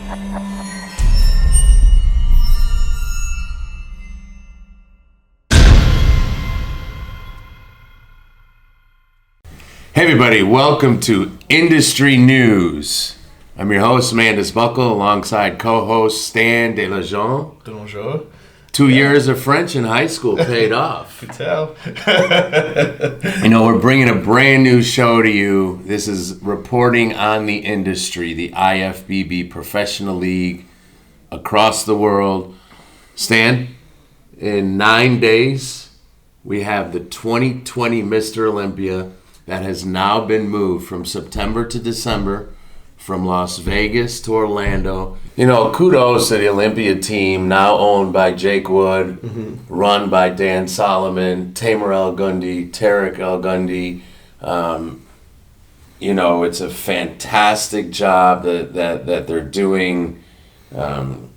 Hey everybody, welcome to Industry News. I'm your host, Mandis Buckle, alongside co-host Stan DeLejeune. 2 years of French in high school paid off. Could tell. We're bringing a brand new show to you. This is reporting on the industry, the IFBB Professional League across the world. Stan, in 9 days, we have the 2020 Mr. Olympia that has now been moved from September to December, from Las Vegas to Orlando. Kudos to the Olympia team, now owned by Jake Wood, run by Dan Solomon, Tamer El Gundy, Tarek El Gundy. It's a fantastic job that they're doing. I'm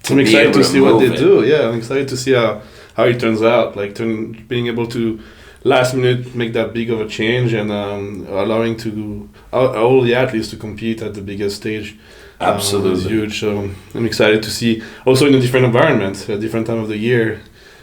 excited to see what they do. Yeah, I'm excited to see how it turns out. Being able to last minute make that big of a change and allowing all the athletes to compete at the biggest stage. Absolutely. Is huge. So I'm excited to see also in a different environment, a different time of the year.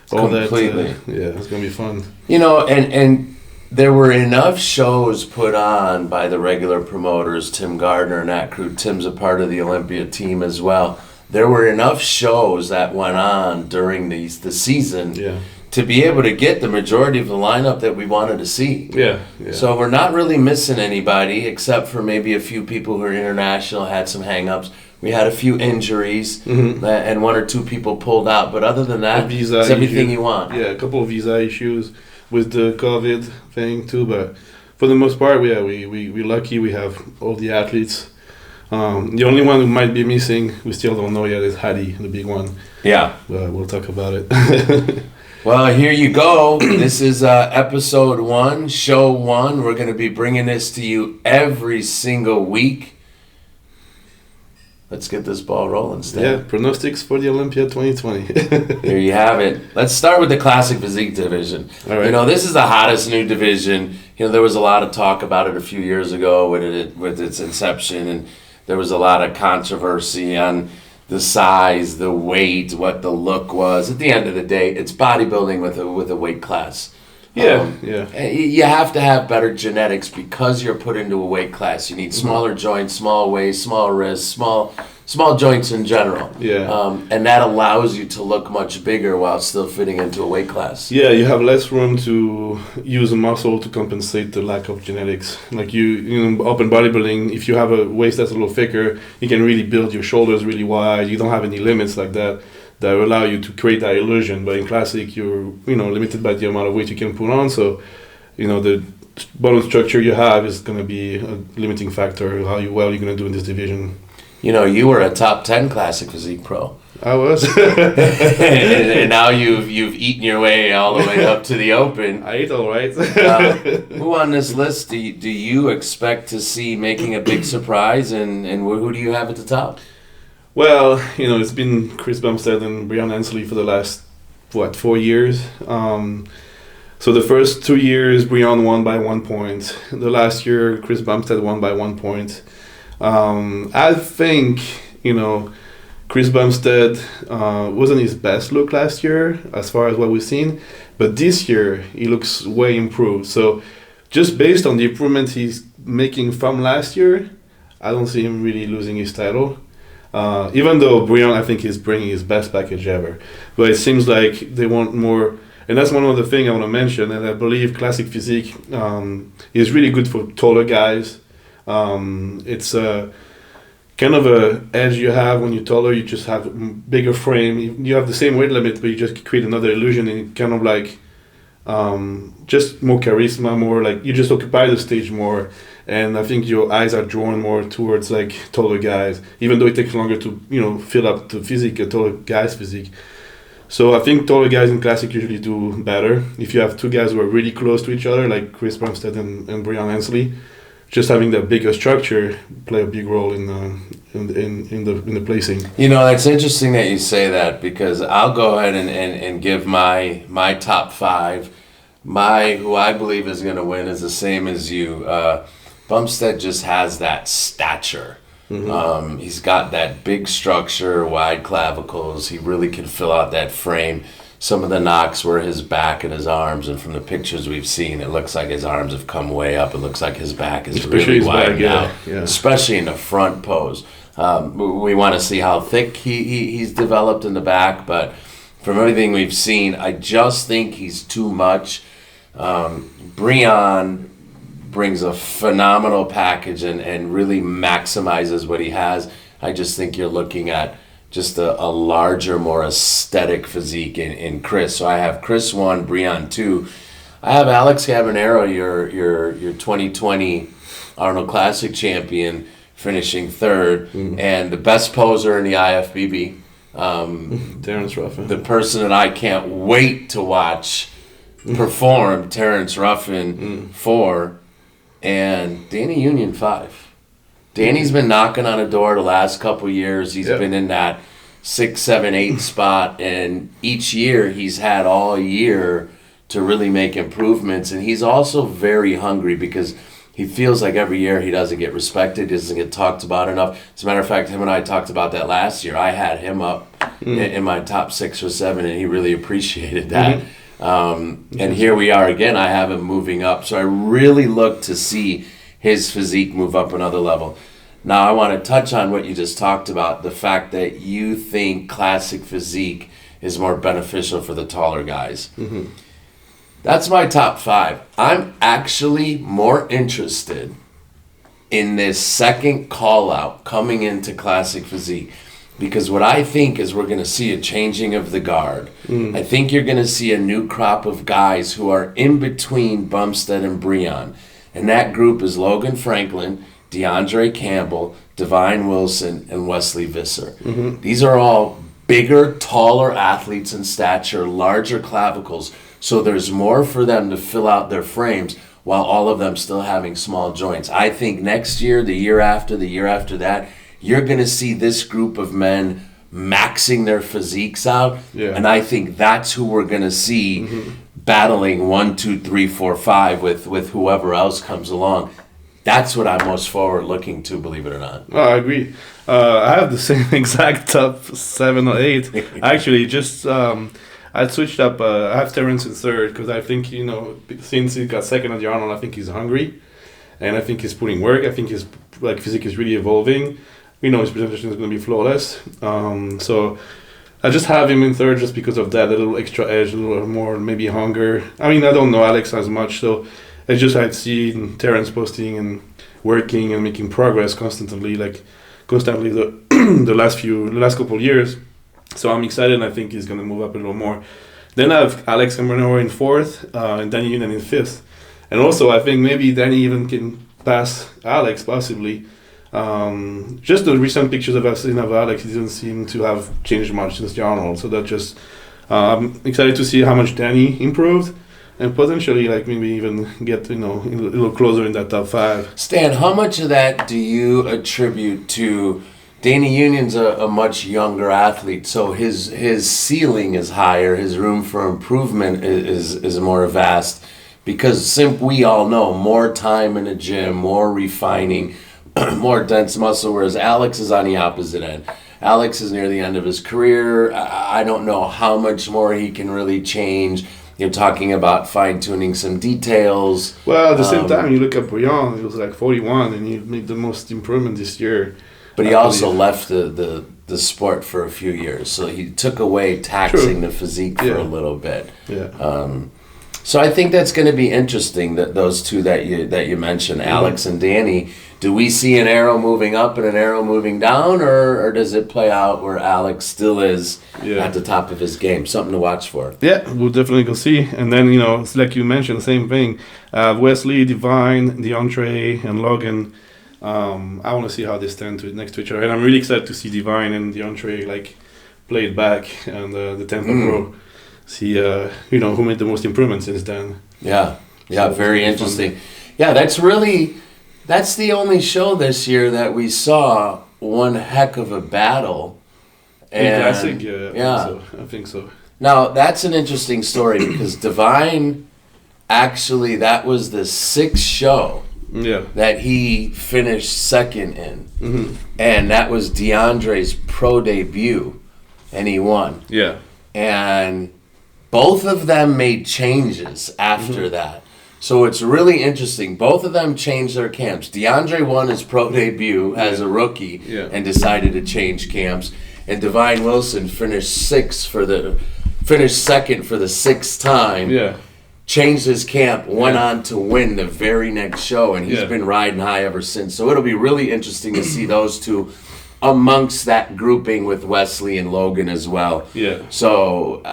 Completely. It's going to be fun. And there were enough shows put on by the regular promoters, Tim Gardner and that crew. Tim's a part of the Olympia team as well. There were enough shows that went on during the season to be able to get the majority of the lineup that we wanted to see. Yeah. So we're not really missing anybody except for maybe a few people who are international, had some hang-ups. We had a few injuries and one or two people pulled out. But other than that, it's everything you want. Yeah, a couple of visa issues with the COVID thing too. But for the most part, we're lucky we have all the athletes. The only one who might be missing, we still don't know yet, is Hadi, the big one. Yeah. But we'll talk about it. Well, here you go. This is episode 1, show 1. We're going to be bringing this to you every single week. Let's get this ball rolling, Stan. Yeah, pronostics for the Olympia 2020. Here you have it. Let's start with the Classic Physique division. All right. This is the hottest new division. There was a lot of talk about it a few years ago with its inception, and there was a lot of controversy on the size, the weight, what the look was. At the end of the day, it's bodybuilding with a weight class. Yeah. You have to have better genetics because you're put into a weight class. You need smaller joints, small waist, small wrists, small joints in general. Yeah. And that allows you to look much bigger while still fitting into a weight class. Yeah, you have less room to use muscle to compensate the lack of genetics. Like open bodybuilding, if you have a waist that's a little thicker, you can really build your shoulders really wide. You don't have any limits like that allow you to create that illusion. But in classic, you're limited by the amount of weight you can put on. So, the bone structure you have is going to be a limiting factor how well you're going to do in this division. You were a top 10 Classic Physique pro. I was. and now you've eaten your way all the way up to the Open. I ate all right. Who on this list do you expect to see making a big surprise, and who do you have at the top? Well, it's been Chris Bumstead and Brian Ansley for the last, 4 years. So the first 2 years, Brian won by 1 point. The last year, Chris Bumstead won by 1 point. I think, Chris Bumstead wasn't his best look last year as far as what we've seen. But this year, he looks way improved. So just based on the improvement he's making from last year, I don't see him really losing his title. Even though Brian, I think, is bringing his best package ever. But it seems like they want more. And that's one of the things I want to mention. And I believe Classic Physique is really good for taller guys. It's kind of a edge you have when you're taller. You just have a bigger frame. You have the same weight limit, but you just create another illusion. And kind of like just more charisma, more like you just occupy the stage more. And I think your eyes are drawn more towards like taller guys, even though it takes longer to fill up the physique, a taller guy's physique. So I think taller guys in Classic usually do better. If you have two guys who are really close to each other, like Chris Bumstead and Brian Ansley, just having that bigger structure play a big role in the placing. It's interesting that you say that, because I'll go ahead and give my top 5. Who I believe is going to win is the same as you. Bumstead just has that stature. He's got that big structure, wide clavicles. He really can fill out that frame. Some of the knocks were his back and his arms, and from the pictures we've seen, it looks like his arms have come way up. It looks like his back is really wide now, especially in the front pose. We want to see how thick he's developed in the back, but from everything we've seen, I just think he's too much. Brian brings a phenomenal package and really maximizes what he has. I just think you're looking at just a larger, more aesthetic physique in Chris. So I have Chris 1, Brian 2. I have Alex Cabanero, your 2020 Arnold Classic champion, finishing third, and the best poser in the IFBB. Terrence Ruffin. The person that I can't wait to watch perform, Terrence Ruffin 4, and Danny Union 5. Danny's been knocking on a door the last couple years. He's been in that 6, 7, 8 spot, and each year he's had all year to really make improvements. And he's also very hungry because he feels like every year he doesn't get respected, doesn't get talked about enough. As a matter of fact, him and I talked about that last year. I had him up in my top 6 or 7, and he really appreciated that. And here we are again. I have him moving up. So I really look to see his physique move up another level. Now I want to touch on what you just talked about, the fact that you think classic physique is more beneficial for the taller guys. That's my top 5. I'm actually more interested in this second call out coming into classic physique, because what I think is we're going to see a changing of the guard. I think you're going to see a new crop of guys who are in between Bumstead and Brian. And that group is Logan Franklin, DeAndre Campbell, Divine Wilson, and Wesley Visser. These are all bigger, taller athletes in stature, larger clavicles, so there's more for them to fill out their frames while all of them still having small joints. I think next year, the year after that, you're going to see this group of men maxing their physiques out, and I think that's who we're going to see battling 1, 2, 3, 4, 5 with whoever else comes along. That's what I'm most forward looking to, believe it or not. Oh, I agree. I have the same exact top 7 or 8. Actually, just I switched up. I have Terrence in third because I think, since he got second at the Arnold, I think he's hungry, and I think he's putting work. I think his physique is really evolving. His presentation is going to be flawless. So I just have him in third just because of that, a little extra edge, a little more maybe hunger. I mean, I don't know Alex as much, so it's just I'd seen Terrence posting and working and making progress constantly the the last couple of years. So I'm excited, and I think he's going to move up a little more. Then I have Alex Cabanero in fourth, and Danny Union in fifth. And also, I think maybe Danny even can pass Alex, possibly. Just the recent pictures I've seen of Alex, he doesn't seem to have changed much since the Arnold. So that just, I'm excited to see how much Danny improved, and potentially maybe even get a little closer in that top 5. Stan, how much of that do you attribute to Danny Union's a much younger athlete, so his ceiling is higher, his room for improvement is more vast, because we all know more time in the gym, more refining, more dense muscle, whereas Alex is on the opposite end. Alex is near the end of his career. I don't know how much more he can really change. You're talking about fine-tuning some details. Well, at the same time, you look at Brian, he was 41, and he made the most improvement this year. But he also left the sport for a few years, so he took away taxing the physique for a little bit. So I think that's going to be interesting, that those two that you mentioned, Alex and Danny. Do we see an arrow moving up and an arrow moving down, or does it play out where Alex still is at the top of his game? Something to watch for. Yeah, we'll definitely go see. And then, it's like you mentioned, same thing. Wesley, Divine, DeAndre, and Logan. I want to see how they stand next to each other. And I'm really excited to see Divine and DeAndre play it back and the Tampa Pro. See, who made the most improvement since then. Yeah, so very interesting. Fun. Yeah, that's the only show this year that we saw one heck of a battle. And classic, I think so. Now, that's an interesting story because Divine, actually, that was the 6th show that he finished second in. Mm-hmm. And that was DeAndre's pro debut, and he won. Yeah. And both of them made changes after that. So it's really interesting. Both of them changed their camps. DeAndre won his pro debut as a rookie and decided to change camps. And Divine Wilson finished second for the sixth time. Yeah. Changed his camp, went on to win the very next show, and he's been riding high ever since. So it'll be really interesting to see those two amongst that grouping with Wesley and Logan as well. Yeah. So,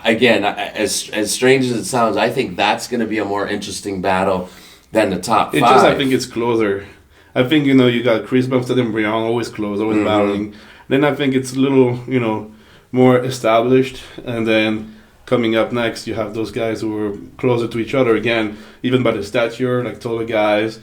again, as strange as it sounds, I think that's going to be a more interesting battle than the top five. I think it's closer. I think, you got Chris Bumstead and Brian always close, always battling. Then I think it's a little, more established. And then coming up next, you have those guys who are closer to each other again, even by the stature, like taller guys.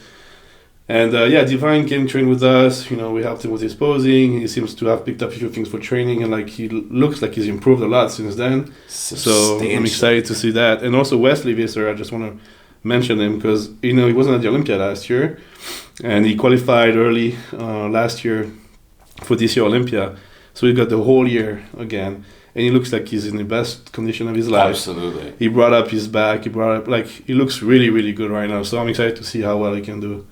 And Divine came train with us. We helped him with his posing. He seems to have picked up a few things for training, and he looks like he's improved a lot since then. So I'm excited to see that. And also Wesley Visser, I just want to mention him because he wasn't at the Olympia last year, and he qualified early last year for this year Olympia. So he got the whole year again, and he looks like he's in the best condition of his life. Absolutely. He brought up his back. He looks really, really good right now. So I'm excited to see how well he can do.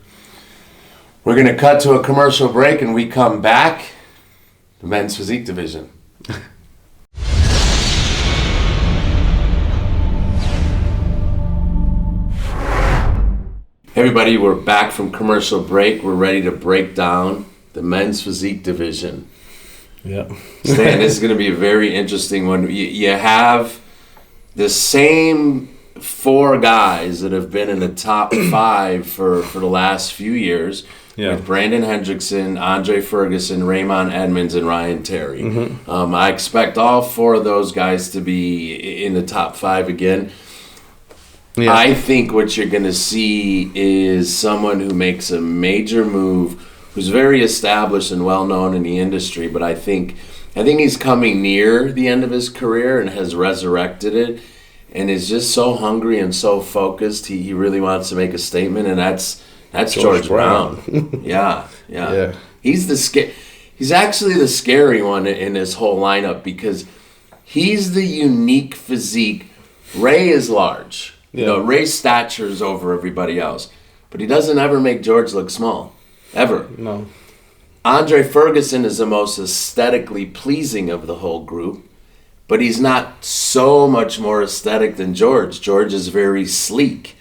We're going to cut to a commercial break, and we come back, the men's physique division. Hey everybody, we're back from commercial break. We're ready to break down the men's physique division. Yeah. Stan, this is going to be a very interesting one. You have the same four guys that have been in the top five for the last few years. Yeah. With Brandon Hendrickson, Andre Ferguson, Raymond Edmonds, and Ryan Terry. Mm-hmm. I expect all four of those guys to be in the top five again. Yeah. I think what you're going to see is someone who makes a major move, who's very established and well-known in the industry, but I think he's coming near the end of his career and has resurrected it and is just so hungry and so focused. He really wants to make a statement, and that's George Brown. Yeah. He's actually the scary one in this whole lineup because he's the unique physique. Ray is large. Ray's stature is over everybody else, but he doesn't ever make George look small, ever. No. Andre Ferguson is the most aesthetically pleasing of the whole group, but he's not so much more aesthetic than George. George is very sleek.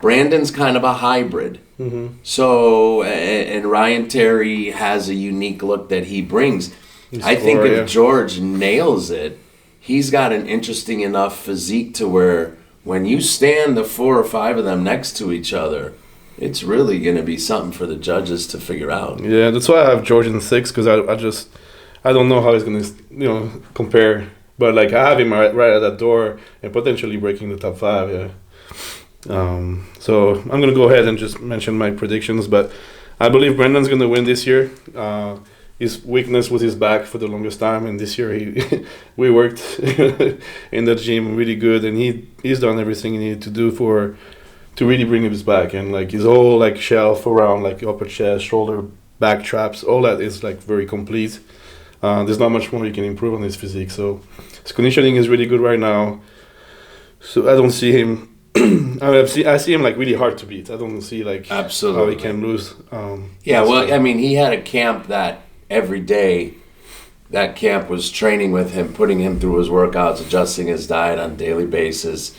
Brandon's kind of a hybrid. Mm-hmm. So, and Ryan Terry has a unique look that he brings. I think if George nails it, he's got an interesting enough physique to where when you stand the four or five of them next to each other, it's really going to be something for the judges to figure out. Yeah, that's why I have George in 6 because I don't know how he's going to compare. But I have him right at that door and potentially breaking the top 5. Yeah. So I'm going to go ahead and just mention my predictions, but I believe Brandon's going to win this year. His weakness was his back for the longest time, and this year we worked in the gym really good, and he's done everything he needed to do to really bring his back, and his whole shelf around upper chest, shoulder, back traps, all that is very complete. There's not much more you can improve on his physique, so his conditioning is really good right now. So I don't see him. I see him really hard to beat. I don't see absolutely how he can lose. He had a camp that every day, that camp was training with him, putting him through his workouts, adjusting his diet on a daily basis.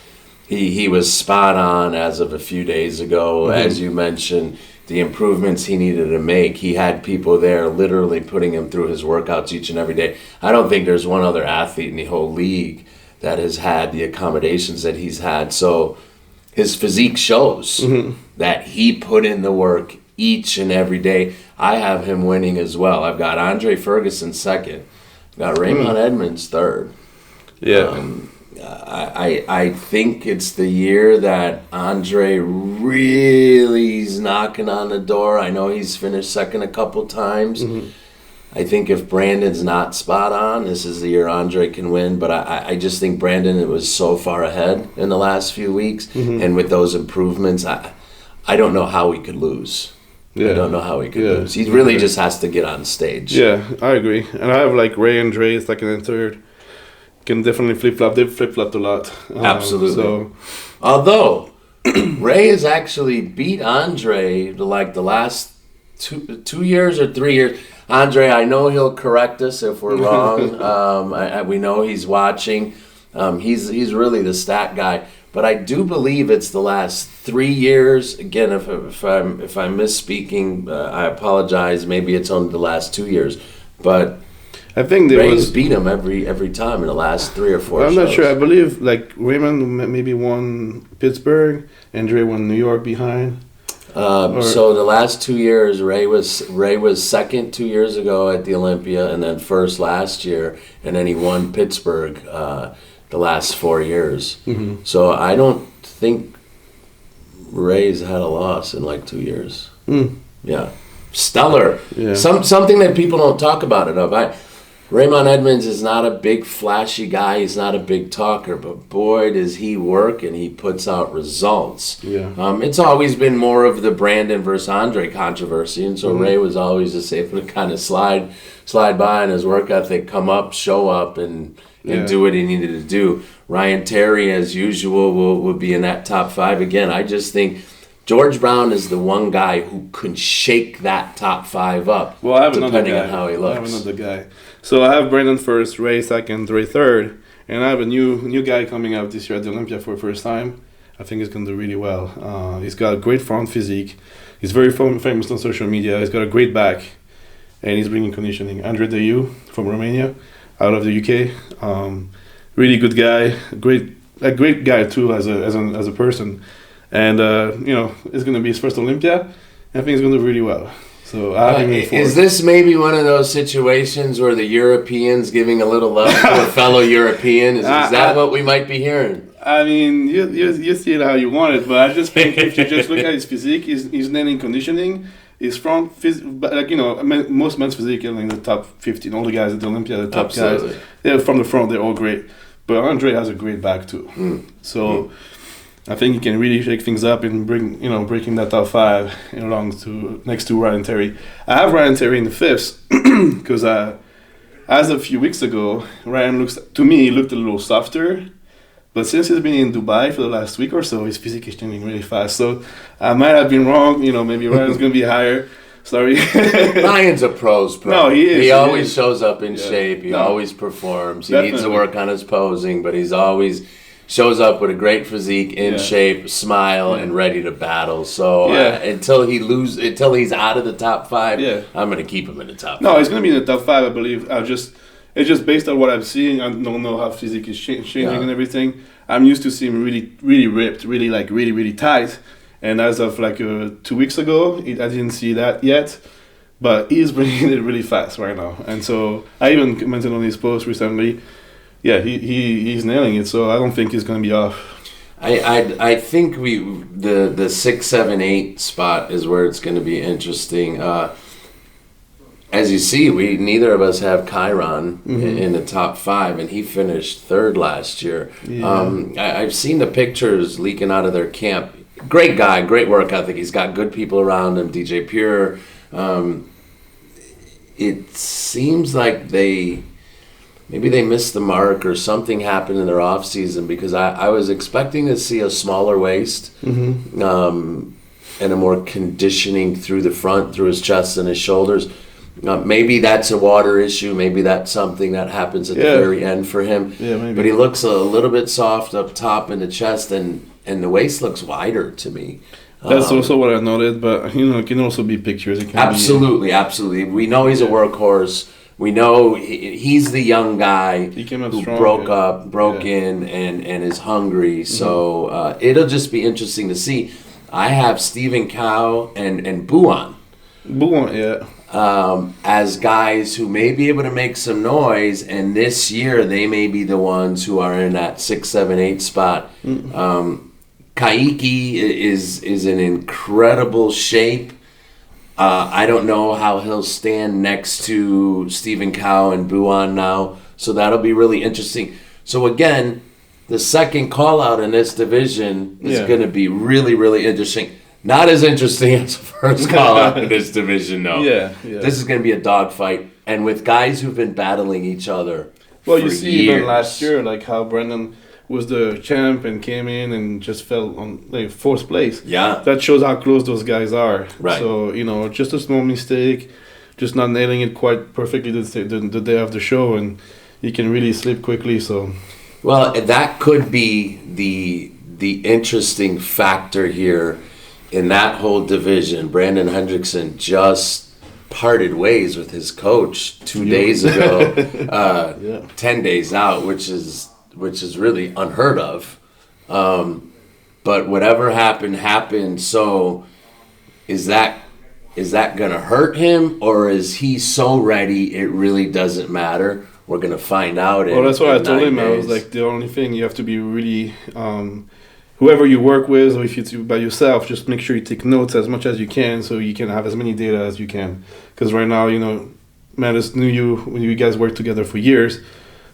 He was spot on as of a few days ago. Mm-hmm. As you mentioned, the improvements he needed to make. He had people there literally putting him through his workouts each and every day. I don't think there's one other athlete in the whole league that has had the accommodations that he's had. So his physique shows that he put in the work each and every day. I have him winning as well. I've got Andre Ferguson second. I've got Raymond Edmonds third. Yeah. I think it's the year that Andre really is knocking on the door. I know he's finished second a couple times. Mm-hmm. I think if Brandon's not spot on, this is the year Andre can win. But I just think Brandon was so far ahead in the last few weeks. Mm-hmm. And with those improvements, I I don't know how he could lose. Yeah. I don't know how he could lose. He really just has to get on stage. Yeah, I agree. And I have like Ray and Dre second and third. Can definitely flip-flop. They've flip-flopped a lot. Absolutely. So, although Ray has actually beat Andre like the last 2 years or 3 years. Andre, I know he'll correct us if we're wrong. We know he's watching. He's really the stat guy. But I do believe it's the last 3 years. Again, if I'm misspeaking, I apologize. Maybe it's only the last 2 years. But I think Ray's beat him every time in the last 3 or 4 I'm shows. not sure. I believe like Raymond maybe won Pittsburgh and Dre won New York behind. So the last 2 years, Ray was second 2 years ago at the Olympia, and then first last year, and then he won Pittsburgh the last 4 years. Mm-hmm. So I don't think Ray's had a loss in like 2 years. Yeah, stellar. Yeah. Something that people don't talk about enough. Raymond Edmonds is not a big flashy guy. He's not a big talker, but boy, does he work and he puts out results. Yeah. It's always been more of the Brandon versus Andre controversy, and so Ray was always just able to kind of slide by on his work ethic, come up, show up, and do what he needed to do. Ryan Terry, as usual, will be in that top 5 again. I just think George Brown is the one guy who can shake that top 5 up. Well, I have another depending guy. on how he looks. I have another guy. So I have Brandon first, Ray second, Dre third, and I have a new guy coming out this year at the Olympia for the first time. I think he's going to do really well. He's got a great front physique. He's very famous on social media. He's got a great back, and he's bringing conditioning. Andre Dayu from Romania, out of the UK. Really good guy. A great guy too as a person. And it's going to be his first Olympia. And I think he's going to do really well. So is this maybe one of those situations where the Europeans giving a little love to a fellow European? Is that what we might be hearing? I mean, you see it how you want it, but I just think if you just look at his physique, he's nailing conditioning. His front, most men's physique are in the top 15. All the guys at the Olympia, the top guys, from the front, they're all great. But Andre has a great back too. So I think he can really shake things up and breaking that top 5 next to Ryan Terry. I have Ryan Terry in the 5th because as a few weeks ago, Ryan looked a little softer. But since he's been in Dubai for the last week or so, his physique is changing really fast. So I might have been wrong. Maybe Ryan's going to be higher. Sorry. Ryan's a pro's pro. No, he is. He always shows up in shape. He always performs. He needs to work on his posing, but he's always shows up with a great physique, in shape, smile, and ready to battle. So until he's out of the top 5, I'm going to keep him in the top 5. No, he's going to be in the top 5, I believe. It's just based on what I'm seeing. I don't know how physique is changing and everything. I'm used to seeing him really, really ripped, really really, really tight. And as of 2 weeks ago, I didn't see that yet. But he's bringing it really fast right now. And so I even commented on his post recently. Yeah, he's nailing it. So I don't think he's going to be off. I think the 6, 7, 8 spot is where it's going to be interesting. As you see, neither of us have Chiron in the top 5, and he finished 3rd last year. Yeah. I've seen the pictures leaking out of their camp. Great guy, great work ethic. He's got good people around him. DJ Pure. It seems like maybe they missed the mark or something happened in their off season, because I was expecting to see a smaller waist and a more conditioning through the front, through his chest and his shoulders. Maybe that's a water issue. Maybe that's something that happens at the very end for him. Yeah, maybe. But he looks a little bit soft up top in the chest, and the waist looks wider to me. That's also what I noted, but it can also be pictures. Absolutely. We know he's a workhorse. We know he's the young guy who broke in, and is hungry. So it'll just be interesting to see. I have Stephen Cow and Buon. As guys who may be able to make some noise, and this year they may be the ones who are in that 6, 7, 8 spot. Kaiki is in incredible shape. I don't know how he'll stand next to Stephen Cow and Buon now, so that'll be really interesting. So again, the second call out in this division is going to be really, really interesting. Not as interesting as the first call out in this division, no. Yeah. This is going to be a dogfight, and with guys who've been battling each other. Well, for you see years. even last year, like how Brendan was the champ and came in and just fell on like fourth place. Yeah. That shows how close those guys are. Right. So, just a small mistake, just not nailing it quite perfectly the day of the show, and you can really slip quickly. So, well, that could be the interesting factor here in that whole division. Brandon Hendrickson just parted ways with his coach 2 days ago, 10 days out, which is really unheard of. But whatever happened. So is that going to hurt him, or is he so ready it really doesn't matter? We're going to find out. Well, that's what I told him. I was like, the only thing you have to be really, whoever you work with, or if it's by yourself, just make sure you take notes as much as you can so you can have as many data as you can. Because right now, Mattis knew you when you guys worked together for years.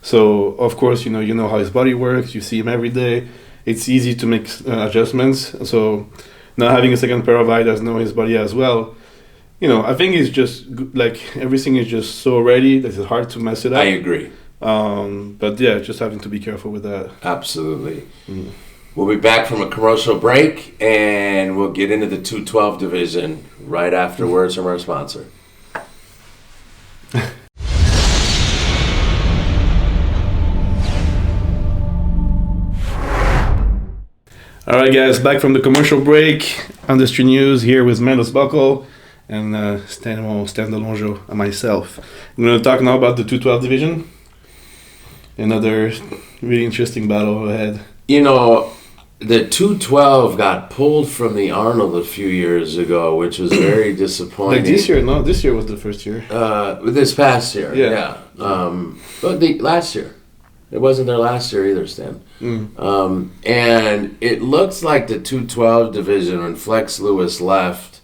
So, of course, you know how his body works. You see him every day. It's easy to make adjustments. So, now having a second pair of eyes that know his body as well, I think it's just like everything is just so ready that it's hard to mess it up. I agree. But yeah, just having to be careful with that. Absolutely. We'll be back from a commercial break, and we'll get into the 212 division right after words from our sponsor. All right, guys, back from the commercial break. Industry News here with Mendes Buckle and Stan Delongeau and myself. I'm going to talk now about the 212 division. Another really interesting battle ahead. The 212 got pulled from the Arnold a few years ago, which was very disappointing. Like this year? No, this year was the first year. This past year, yeah. But last year. It wasn't there last year either, Stan. And it looks like the 212 division, when Flex Lewis left,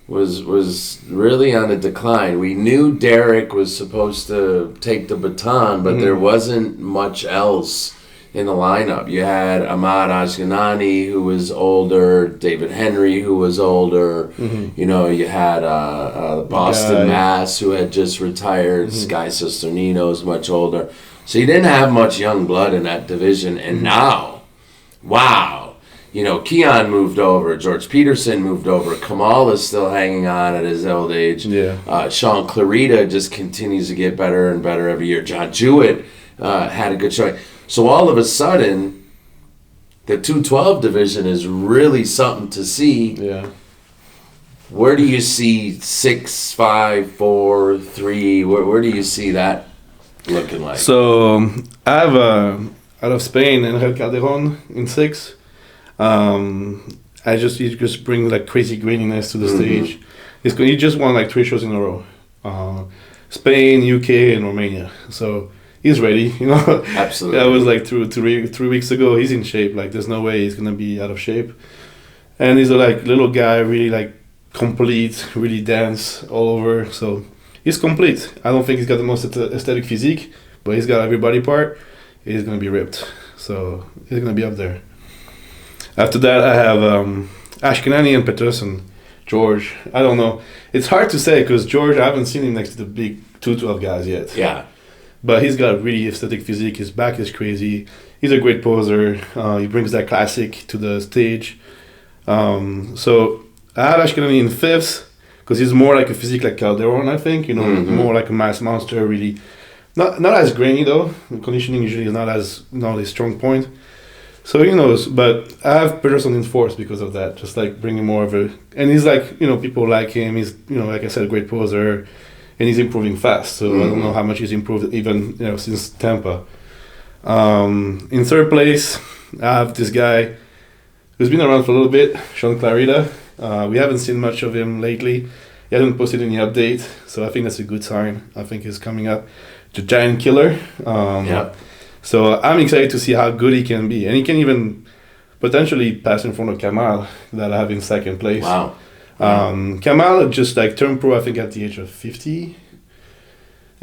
was really on a decline. We knew Derek was supposed to take the baton, but there wasn't much else in the lineup. You had Ahmad Ashkenani, who was older, David Henry, who was older. You had Boston Mass, who had just retired. Sky Cisternino's much older. So you didn't have much young blood in that division. And now, wow, Keon moved over, George Peterson moved over, Kamal is still hanging on at his old age. Yeah. Sean Clarida just continues to get better and better every year. John Jewett had a good showing. So all of a sudden, the 212 division is really something to see. Yeah. Where do you see 6, 5, 4, 3? Where do you see that looking like? So I have out of Spain Enrique Calderon in 6. He just brings like crazy graininess to the stage. He just won like 3 shows in a row. Spain, UK, and Romania. So he's ready, Absolutely. That was like 3 weeks ago. He's in shape. Like there's no way he's gonna be out of shape. And he's a like little guy, really like complete, really dense all over. So he's complete. I don't think he's got the most aesthetic physique, but he's got every body part. He's gonna be ripped. So he's gonna be up there. After that, I have Ashkenani and Peterson. George, I don't know. It's hard to say because George, I haven't seen him next to the big 212 guys yet. Yeah. But he's got a really aesthetic physique. His back is crazy. He's a great poser. He brings that classic to the stage. So I have Ashkenani in 5th because he's more like a physique like Calderon, I think. More like a mass monster, really. Not as grainy though. The conditioning usually is not his strong point. So who knows? But I have Peterson in 4th because of that. Just like bringing more of a, and he's like people like him. He's like I said, a great poser. And he's improving fast, so I don't know how much he's improved even since Tampa. In 3rd place, I have this guy who's been around for a little bit, Sean Clarida. We haven't seen much of him lately. He hasn't posted any update, so I think that's a good sign. I think he's coming up. The giant killer. So I'm excited to see how good he can be, and he can even potentially pass in front of Kamal that I have in 2nd place. Wow. Kamal just like turned pro, I think, at the age of 50.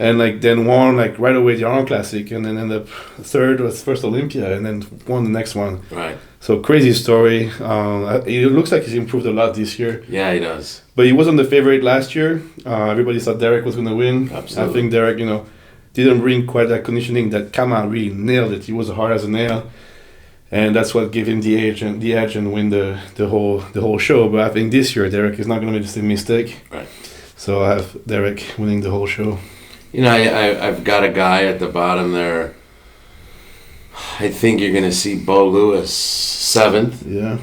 and like then won like right away the Arnold Classic, and then ended up third was first Olympia, and then won the next one. Right. So crazy story. It looks like he's improved a lot this year. Yeah, he does. But he wasn't the favorite last year. Everybody thought Derek was going to win. Absolutely. I think Derek, didn't bring quite that conditioning that Kama really nailed it. He was hard as a nail, and that's what gave him the edge and win the whole show. But I think this year Derek is not going to make the same mistake. Right. So I have Derek winning the whole show. I've got a guy at the bottom there. I think you're going to see Bo Lewis 7th. Yeah.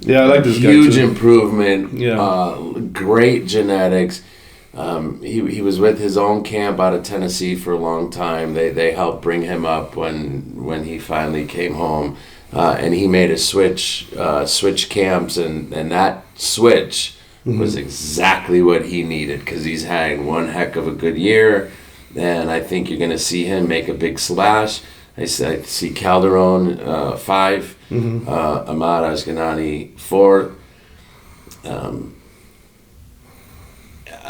Yeah, I like this guy too. Huge too. Improvement. Yeah. Great genetics. He was with his own camp out of Tennessee for a long time. They helped bring him up when he finally came home, and he made a switch camps, and that switch was exactly what he needed, because he's had one heck of a good year, and I think you're going to see him make a big splash. I see Calderon 5, Ahmad Asghani 4.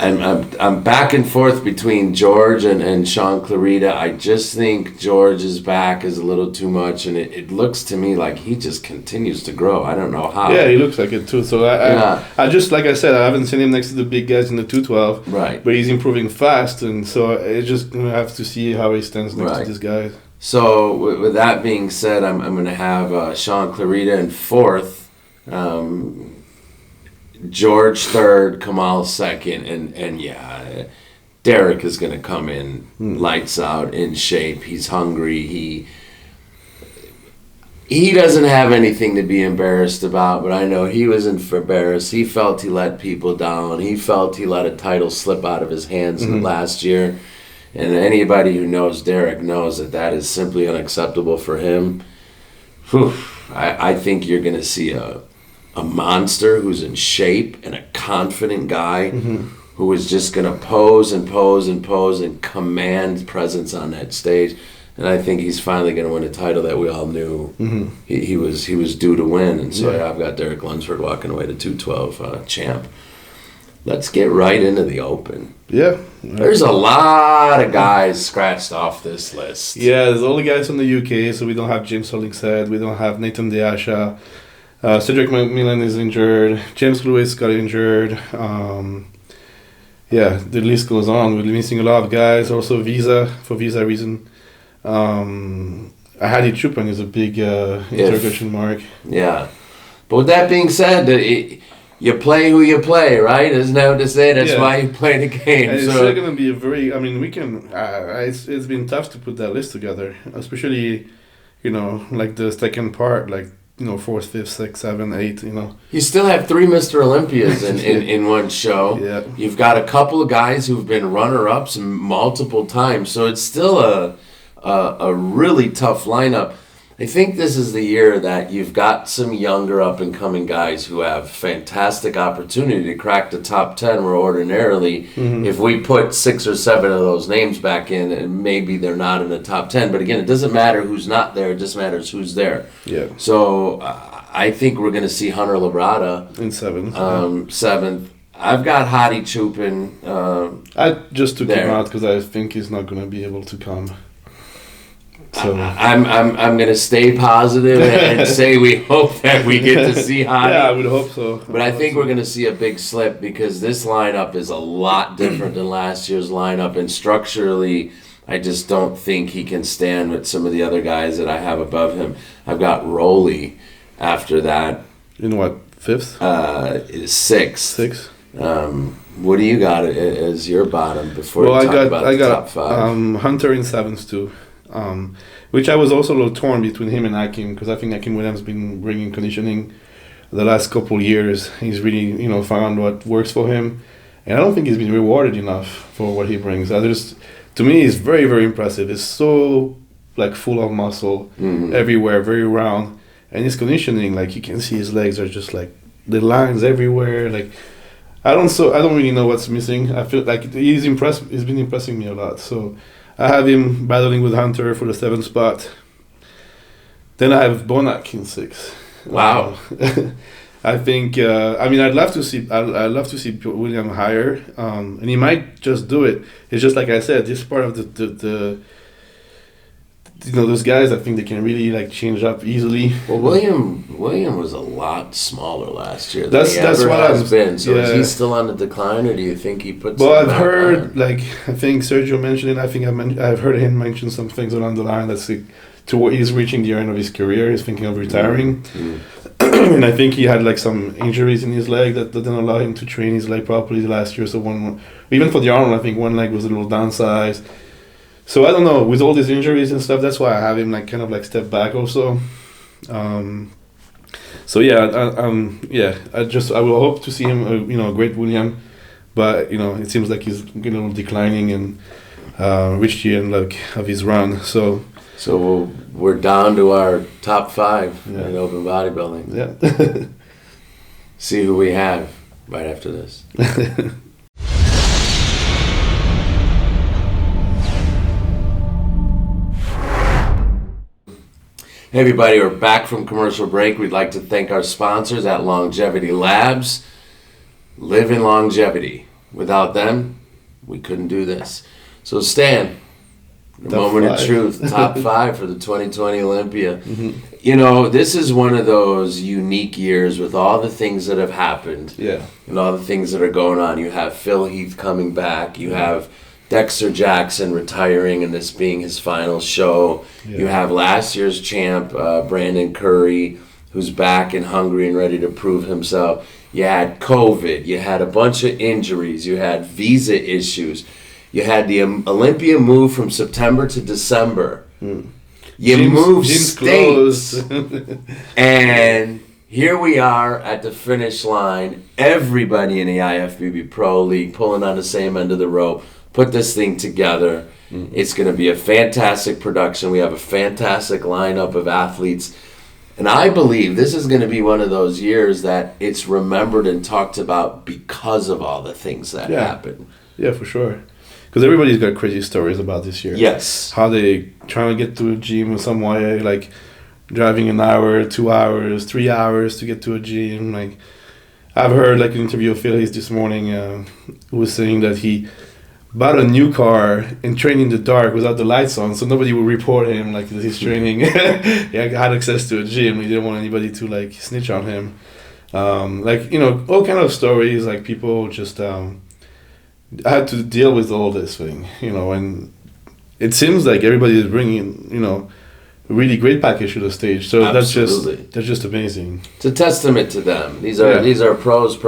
I'm back and forth between George and Sean Clarida. I just think George's back is a little too much, and it looks to me like he just continues to grow. I don't know how. Yeah, he looks like it too. So I just, like I said, I haven't seen him next to the big guys in the 212. Right. But he's improving fast, and so I just have to see how he stands next to these guys. So with that being said, I'm going to have Sean Clarida in 4th. George 3rd, Kamal 2nd, and yeah, Derek is going to come in lights out, in shape. He's hungry. He doesn't have anything to be embarrassed about, but I know he was embarrassed. He felt he let people down. He felt he let a title slip out of his hands last year, and anybody who knows Derek knows that is simply unacceptable for him. Whew, I think you're going to see a monster who's in shape and a confident guy who is just going to pose and command presence on that stage. And I think he's finally going to win a title that we all knew he was due to win. And so I've got Derek Lunsford walking away to 212 champ. Let's get right into the Open. Yeah. There's a lot of guys scratched off this list. Yeah, there's all the guys from the UK, so we don't have James Hollingshead, we don't have Nathan Deasha. Cedric McMillan is injured. James Lewis got injured. The list goes on. We're missing a lot of guys. Also, for visa reason. Hadi Choopan is a big interrogation mark. Yeah. But with that being said, you play who you play, right? Isn't that what they say? That's why you play the game. And it's still going to be we can... it's been tough to put that list together. Especially, like the second part, like, 4th, 5th, 6th, 7th, 8th, You still have 3 Mr. Olympias in one show. Yeah. You've got a couple of guys who've been runner-ups multiple times, so it's still a really tough lineup. I think this is the year that you've got some younger up-and-coming guys who have fantastic opportunity to crack the top 10, where ordinarily, if we put 6 or 7 of those names back in, maybe they're not in the top 10. But again, it doesn't matter who's not there, it just matters who's there. Yeah. So I think we're going to see Hunter Labrada in 7th. 7th. I've got Hadi Choopan. I just took him out because I think he's not going to be able to come. So I'm gonna stay positive and say we hope that we get to see Hadi. Yeah, I would hope so. But I think we're gonna see a big slip, because this lineup is a lot different than last year's lineup, and structurally, I just don't think he can stand with some of the other guys that I have above him. I've got Rowley after that. In what, 5th? 6th. 6th. What do you got as your bottom before we talk about the top 5? Hunter in 7th too. Which I was also a little torn between him and Hakim, because I think Hakim Williams has been bringing conditioning the last couple years. He's really, found what works for him, and I don't think he's been rewarded enough for what he brings. To me, he's very, very impressive. He's so full of muscle everywhere, very round, and his conditioning, you can see his legs are just the lines everywhere. I don't really know what's missing. I feel like he's impressed. He's been impressing me a lot. So I have him battling with Hunter for the 7th spot. Then I have Bonac in 6th. Wow. I think. I mean, I'd love to see. I'd love to see William higher, and he might just do it. It's just like I said. This part of the those guys. I think they can really like change up easily. Well, William was a lot smaller last year. That's what has been. So is he still on the decline, or do you think he puts? Well, I've heard like I think Sergio mentioned it. I think I've heard him mention some things along the line that's like, he's reaching the end of his career. He's thinking of retiring. Mm-hmm. And I think he had like some injuries in his leg that didn't allow him to train his leg properly last year. So even for the Arnold, I think one leg was a little downsized. So I don't know, with all these injuries and stuff, that's why I have him like kind of like step back also. So yeah, I will hope to see him, a great William, but it seems like he's declining and reached the end like of his run. So we're down to our top 5 in open bodybuilding. Yeah. See who we have right after this. Hey everybody, we're back from commercial break. We'd like to thank our sponsors at Longevity Labs. Live in longevity. Without them, we couldn't do this. So Stan, the moment of truth, top 5 for the 2020 Olympia. Mm-hmm. This is one of those unique years with all the things that have happened. Yeah. And all the things that are going on. You have Phil Heath coming back. You have Dexter Jackson retiring and this being his final show. Yeah. You have last year's champ, Brandon Curry, who's back and hungry and ready to prove himself. You had COVID. You had a bunch of injuries. You had visa issues. You had the Olympia move from September to December. Mm. You moved states. And here we are at the finish line. Everybody in the IFBB Pro League pulling on the same end of the rope. Put this thing together. Mm-hmm. It's going to be a fantastic production. We have a fantastic lineup of athletes. And I believe this is going to be one of those years that it's remembered and talked about because of all the things that happened. Yeah, for sure. Because everybody's got crazy stories about this year. Yes. How they trying to get to a gym in some way, like driving an hour, 2 hours, 3 hours to get to a gym. Like I've heard like an interview of Phil Heath this morning who was saying that he bought a new car and trained in the dark without the lights on, so nobody would report him like that he's training. He had access to a gym. He didn't want anybody to like snitch on him. All kind of stories. Like people just had to deal with all this thing, and it seems like everybody is bringing, a really great package to the stage. So that's just amazing. It's a testament to them. These are pros,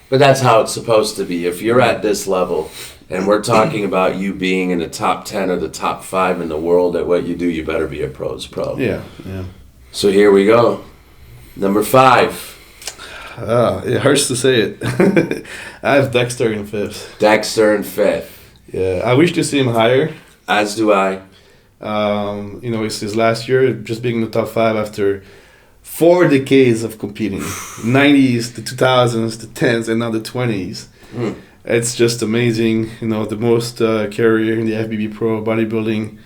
but that's how it's supposed to be. If you're at this level. And we're talking about you being in the top 10 or the top 5 in the world at what you do, you better be a pro's pro. Yeah. So here we go. Number 5. It hurts to say it. I have Dexter in 5th. Dexter in 5th. Yeah, I wish to see him higher. As do I. It's his last year, just being in the top 5 after 4 decades of competing. 90s, the 2000s, the 10s, and now the 20s. Mm. It's just amazing, the most career in the FBB Pro bodybuilding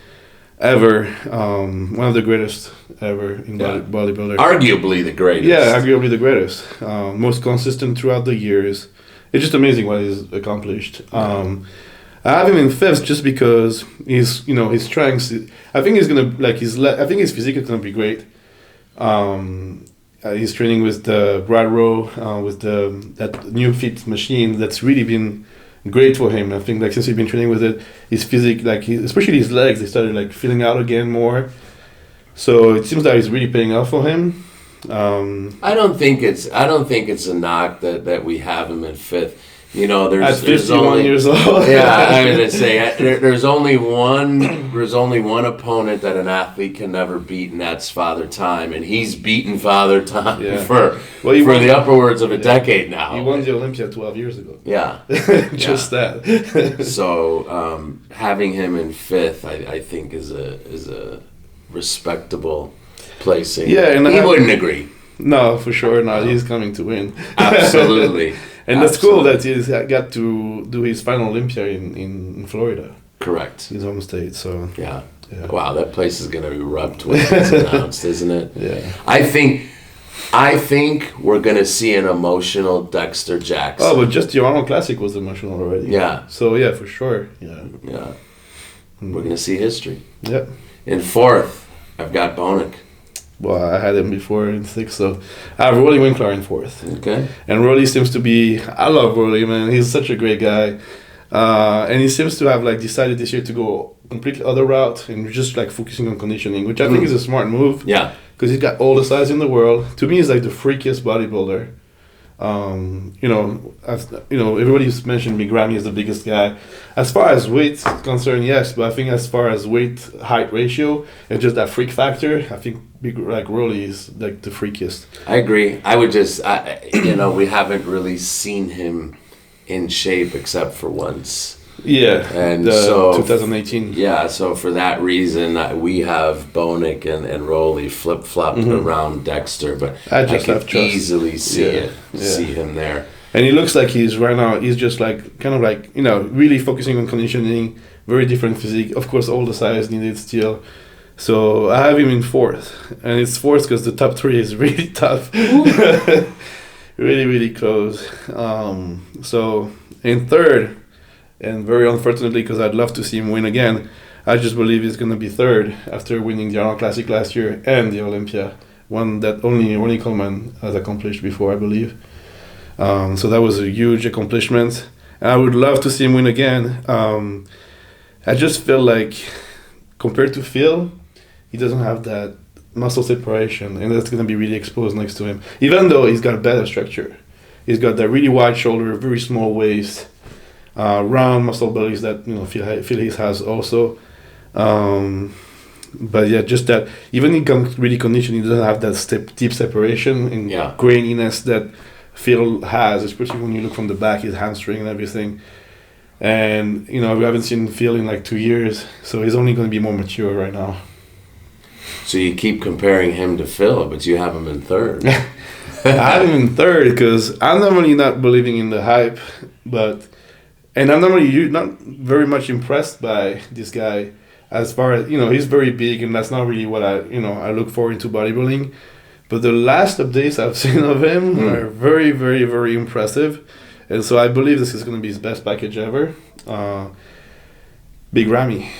ever. One of the greatest ever in bodybuilder. Arguably the greatest. Yeah, arguably the greatest. Most consistent throughout the years. It's just amazing what he's accomplished. I have him in 5th just because he's trying to. I think he's gonna I think his physique is gonna be great. He's training with the Brad Rowe, with that new fit machine that's really been great for him. I think since he's been training with it, his physique, especially his legs, they started filling out again more. So it seems like it's really paying off for him. I don't think it's a knock that we have him in 5th. There's 51 only, years old. Yeah, I was gonna say there's only one opponent that an athlete can never beat, and that's Father Time, and he's beaten Father Time for the upwards of a decade now. He won the Olympia 12 years ago. Yeah, just that. So having him in 5th, I think is a respectable placing. Yeah, and he wouldn't agree. No, for sure not. He's coming to win. Absolutely. And that's cool that he's got to do his final Olympia in Florida. Correct. His home state, so... Yeah. Wow, that place is going to erupt when it's announced, isn't it? Yeah. I think I think we're going to see an emotional Dexter Jackson. Oh, but just the Arnold Classic was emotional already. Yeah. So, yeah, for sure. Yeah. Yeah. We're going to see history. Yeah. In fourth, I've got Bonik. Well, I had him before in sixth, so I have Rolly Winkler in fourth. Okay. And Rolly seems to be... I love Rolly, man. He's such a great guy. And he seems to have like decided this year to go completely other route and just like focusing on conditioning, which I think is a smart move. Yeah. Because he's got all the size in the world. To me, he's like the freakiest bodybuilder. Everybody's mentioned Big Ramy is the biggest guy. As far as weight is concerned, yes, but I think as far as weight-height ratio and just that freak factor, I think Rolly is like the freakiest. I agree. I would just, we haven't really seen him in shape except for once. Yeah, and so 2018. Yeah, so for that reason, we have Bonik and Rolly flip-flopped around Dexter, but I could easily see him there. And he looks like he's right now, he's just like, kind of like, really focusing on conditioning, very different physique. Of course, all the size needed still. So I have him in fourth. And it's fourth because the top three is really tough. Really, really close. So in third, and very unfortunately, because I'd love to see him win again, I just believe he's going to be third after winning the Arnold Classic last year and the Olympia, one that only Ronnie Coleman has accomplished before, I believe. So that was a huge accomplishment. And I would love to see him win again. I just feel like, compared to Phil, he doesn't have that muscle separation, and that's going to be really exposed next to him. Even though he's got a better structure. He's got that really wide shoulder, very small waist, round muscle bellies that Phil has also. But yeah, just that even in really conditioning, he doesn't have that deep separation and graininess that Phil has, especially when you look from the back, his hamstring and everything. And we haven't seen Phil in like 2 years, so he's only going to be more mature right now. So you keep comparing him to Phil, but you have him in third. I have him in third because I'm normally not believing in the hype, and I'm normally not very much impressed by this guy. As far as he's very big, and that's not really what I look for into bodybuilding. But the last updates I've seen of him are very, very, very impressive, and so I believe this is going to be his best package ever. Big Ramy.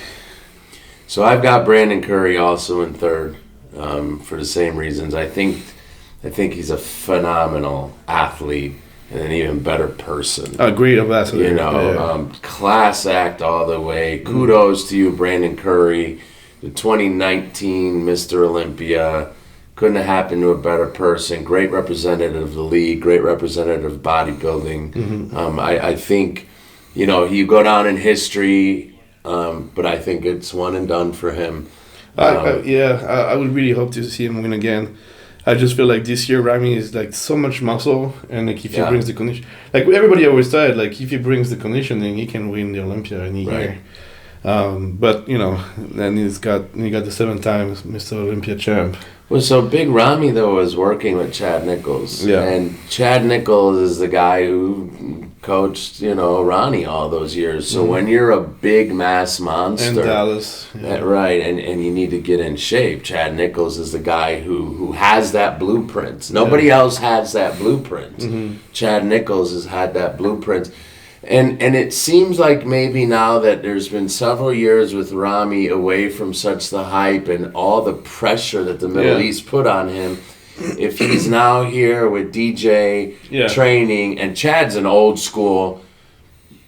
So I've got Brandon Curry also in third, for the same reasons. I think he's a phenomenal athlete and an even better person. A great ambassador. Class act all the way. Kudos to you, Brandon Curry, the 2019 Mr. Olympia. Couldn't have happened to a better person. Great representative of the league. Great representative of bodybuilding. I think, you go down in history. But I think it's one and done for him. I would really hope to see him win again. I just feel like this year Ramy is like so much muscle, and like if he brings the condition, like everybody always said, like if he brings the conditioning, he can win the Olympia any year. But then he got the 7 times Mr. Olympia champ. Well, so Big Ramy though was working with Chad Nichols, yeah. And Chad Nichols is the guy who coached Ronnie all those years. So when you're a big mass monster, in Dallas, right, and you need to get in shape, Chad Nichols is the guy who has that blueprint. Nobody else has that blueprint. Chad Nichols has had that blueprint. And it seems like maybe now that there's been several years with Ramy away from such the hype and all the pressure that the Middle East put on him, if he's now here with DJ training, and Chad's an old school,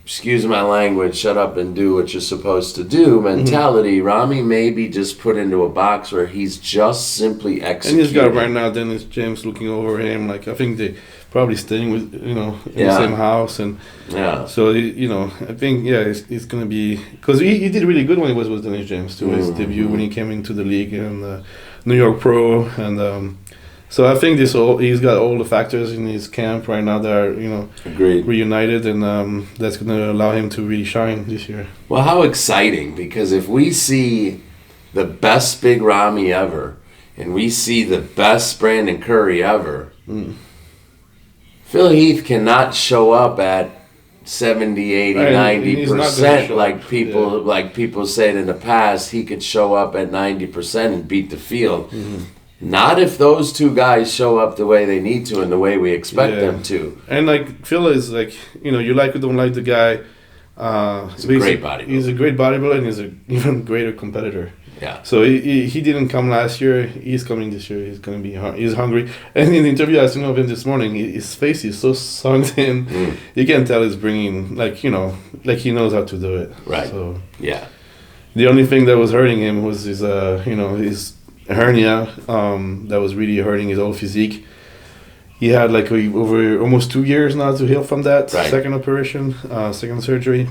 excuse my language, shut up and do what you're supposed to do mentality, Ramy may be just put into a box where he's just simply executing. And he's got right now Dennis James looking over him. Like I think they probably staying with in the same house, and so I think it's gonna be, because he did really good when he was with Dennis James too. His debut when he came into the league and New York Pro, and so I think he's got all the factors in his camp right now that are reunited, and that's gonna allow him to really shine this year. Well, how exciting, because if we see the best Big Ramy ever and we see the best Brandon Curry ever, Phil Heath cannot show up at 70, 80, 90% like people said in the past. He could show up at 90% and beat the field. Not if those two guys show up the way they need to and the way we expect them to. And like Phil is like, you like or don't like the guy. He's a great bodybuilder. He's a great bodybuilder and he's an even greater competitor. Yeah. So he didn't come last year. He's coming this year. He's gonna be he's hungry. And in the interview I seen of him this morning, his face is so sunk in. You can tell he's bringing like he knows how to do it. Right. So yeah. The only thing that was hurting him was his his hernia. That was really hurting his whole physique. He had like over almost 2 years now to heal from that second operation, second surgery.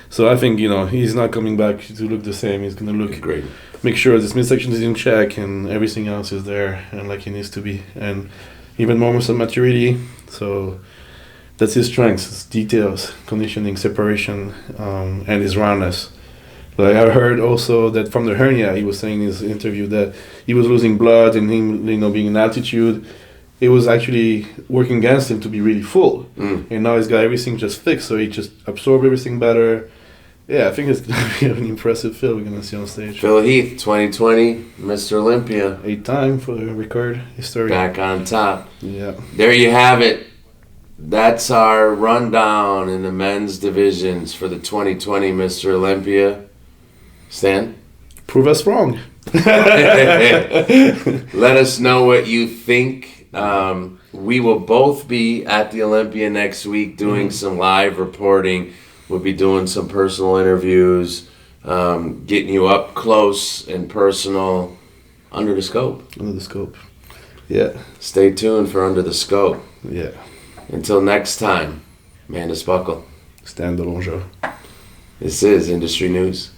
So I think he's not coming back to look the same. He's gonna look great. Make sure this midsection is in check and everything else is there and like it needs to be, and even more muscle maturity. So that's his strengths: his details, conditioning, separation, and his roundness. Like I heard also that from the hernia, he was saying in his interview that he was losing blood and him, being in altitude, it was actually working against him to be really full. And now he's got everything just fixed, so he just absorbed everything better. Yeah, I think it's going to be an impressive Phil we're going to see on stage. Phil Heath, 2020, Mr. Olympia. 8th time for the record history. Back on top. Yeah. There you have it. That's our rundown in the men's divisions for the 2020 Mr. Olympia. Stan? Prove us wrong. Let us know what you think. We will both be at the Olympia next week doing some live reporting. We'll be doing some personal interviews, getting you up close and personal under the scope. Under the scope. Yeah. Stay tuned for Under the Scope. Yeah. Until next time, Mandus Buckle. Stan Delongeau. This is Industry News.